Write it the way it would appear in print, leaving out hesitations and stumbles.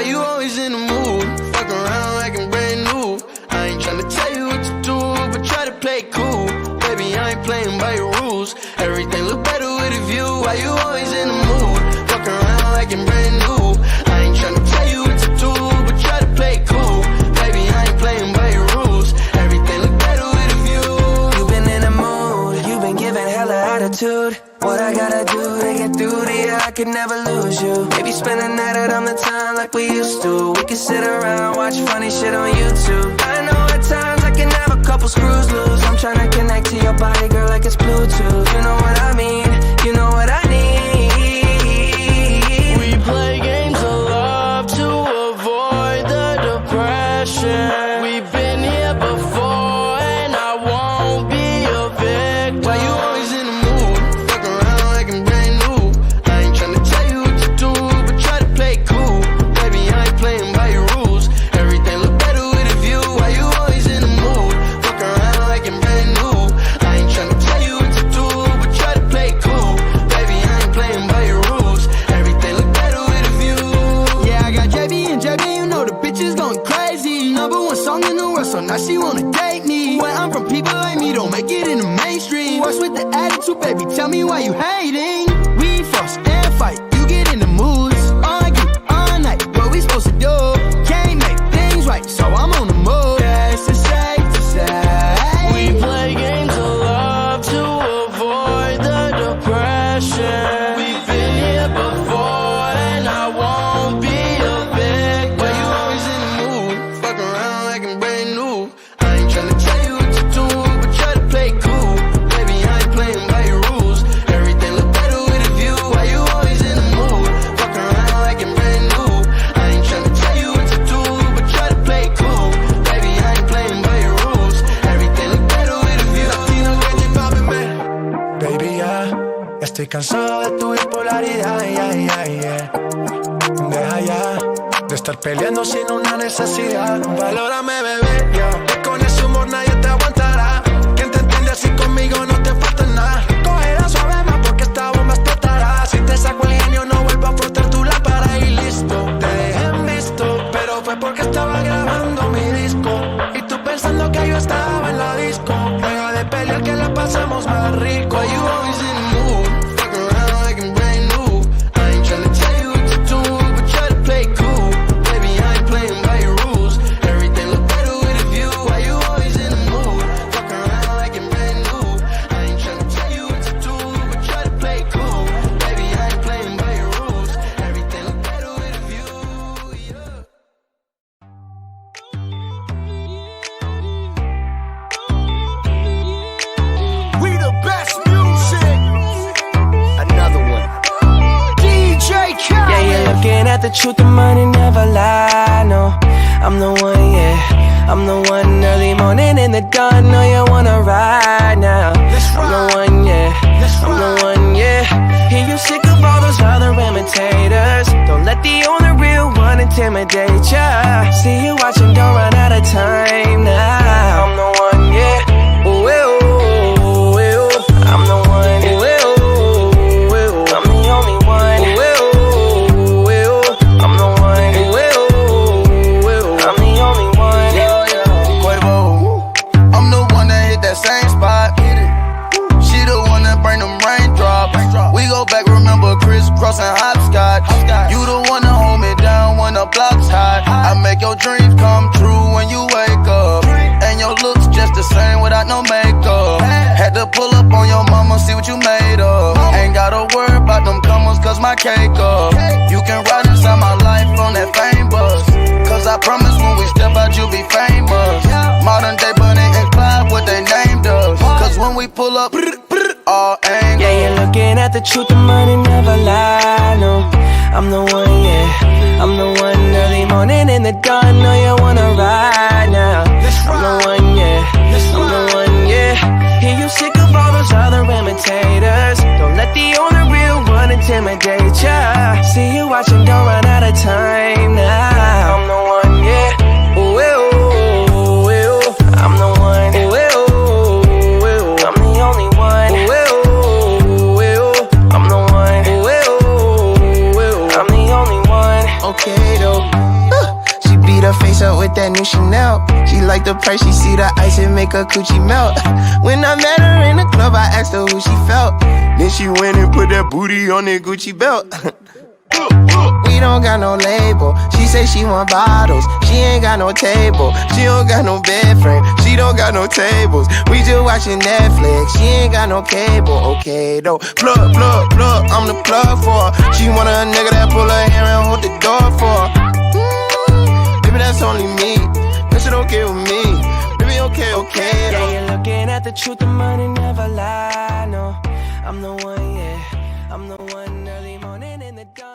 you always in the mood? Fuck around like I'm brand new. I ain't tryna tell you what to do, but try to play it cool. Baby, I ain't playing by your rules. Everything look better with a view. Why you always in the mood? Fuck around like I'm brand new. I ain't tryna tell you what to do, but try to play it cool. Baby, I ain't playing by your rules. Everything look better with a view. You've been in the mood, you've been giving hella attitude. What I gotta do to get through to you, I could never lose you. Maybe spend the night out on the town like we used to. We could sit around, watch funny shit on YouTube. I know at times I can have a couple screws loose. I'm tryna connect to your body, girl, like it's Bluetooth. You know what I mean, you know what I need. We play games of love to avoid the depression. We've been here before and I won't be a victim. Why you always in the mood? Fuck around like I'm brand new. I ain't tryna tell you what to do, but try to play it cool. Baby, I ain't playing by your rules. Everything look better with a view. Why you always in the mood? Fuck around like I'm brand new. I ain't tryna tell you what to do, but try to play it cool. Baby, I ain't playing by your rules. Everything look better with a view. Yeah, I got JB and JB, you know the bitch is going crazy. Number one song in the world, so now she wanna date me. When I'm from people like me, don't make it in the mainstream. What's with the attitude, baby? Tell me why you hating. We fuss and fight, you get in the moods. Argue all night, what we supposed to do? Can't make things right, so I'm on the move. Yeah, it's safe to say we play games of love to avoid the depression. We've been here before and I won't be a victim. Why you always in the mood? Fuck around like I'm brand new. I ain't tryna tell you what to do, but try to play it cool. Baby, I ain't playing by your rules. Everything look better with a view. Why you always in the mood? Fuck around like I'm brand new. I ain't tryna tell you what to do, but try to play it cool. Baby, I ain't playing by your rules. Everything look better with a view. Baby, ya estoy cansado de tu bipolaridad, Deja ya de estar peleando sin una necesidad. Valórame, bebé, que con ese humor nadie te aguantará. Quien te entiende así conmigo no te falta nada. Cógela suave más porque esta bomba explotará. Si te saco el genio no vuelvo a frotar tu lámpara y listo. Te dejé en visto, pero fue porque estaba grabando mi disco. Y tú pensando que yo estaba en la disco. Deja de pelear que la pasamos más rico. Why you always in the mood? Fuck around like I'm brand new. I ain't tryna tell you what to do, but try to play it cool. Baby, I ain't playing by your rules. Everything look better with a view. Why you always in the mood? Fuck around like I'm brand new. I ain't tryna tell you what to do, but try to play it cool. Baby, I ain't playing by your rules. Everything look better with a view. Yeah. We the best music. Another one. DJ Khaled. Yeah, you're looking at the truth, the money never lie, no. I'm the one, yeah, I'm the one. Early morning in the dawn, know you wanna ride now. I'm the one, yeah, I'm the one, yeah. Hear you sick of all those other imitators. Don't let the only real one intimidate ya. See you watching, don't run out of time now. I'm the one, yeah, ooh, ooh, ooh. I'm the one, ooh, ooh, ooh. I'm the only one, ooh, ooh, ooh. I'm the one, ooh, ooh, ooh. I'm the only one. Quavo. I'm the one that hit that same spot. She the one that bring them raindrops. We go back, remember crisscross and hopscotch. You the one that hold me down when the block's hot. I make your dreams come true when you wake up. And your looks just the same without no makeup. Had to pull up on your mama, see what you made of. Ain't gotta worry about them comers, cause my cake up. You can ride inside my life on that fame bus. Cause I promise when we step out, you'll be famous. Modern day Bonnie and Clyde, what they named us. Cause when we pull up, all angles. Yeah, you're looking at the truth, the money never lie, no. I'm the one, yeah, I'm the one. Early morning in the dawn, know you wanna ride now. I'm the one, yeah, I'm the one, yeah. Hear you sick of all those other imitators. Don't let the only real one intimidate ya. See you watching, don't run out of time now. I'm the one, yeah, ooh, ooh, ooh. I'm the one, ooh, ooh, ooh. I'm the only one, ooh, ooh, ooh. I'm the one, ooh, ooh, ooh. I'm the only one. Okay though. that new Chanel. She like the price, she see the ice and make her coochie melt. When I met her in the club, I asked her who she felt. Then she went and put that booty on that Gucci belt. We don't got no label. She say she want bottles. She ain't got no table. She don't got no bed frame. She don't got no tables. We just watching Netflix. She ain't got no cable. Okay though. Plug, plug, plug. I'm the plug for her. She want a nigga that pull her hair and hold the door for her. Baby, that's only me. That shit okay with me. Baby, okay, okay though. Yeah, you're looking at the truth. The money never lie. No, I'm the one, yeah. I'm the one early morning in the dawn.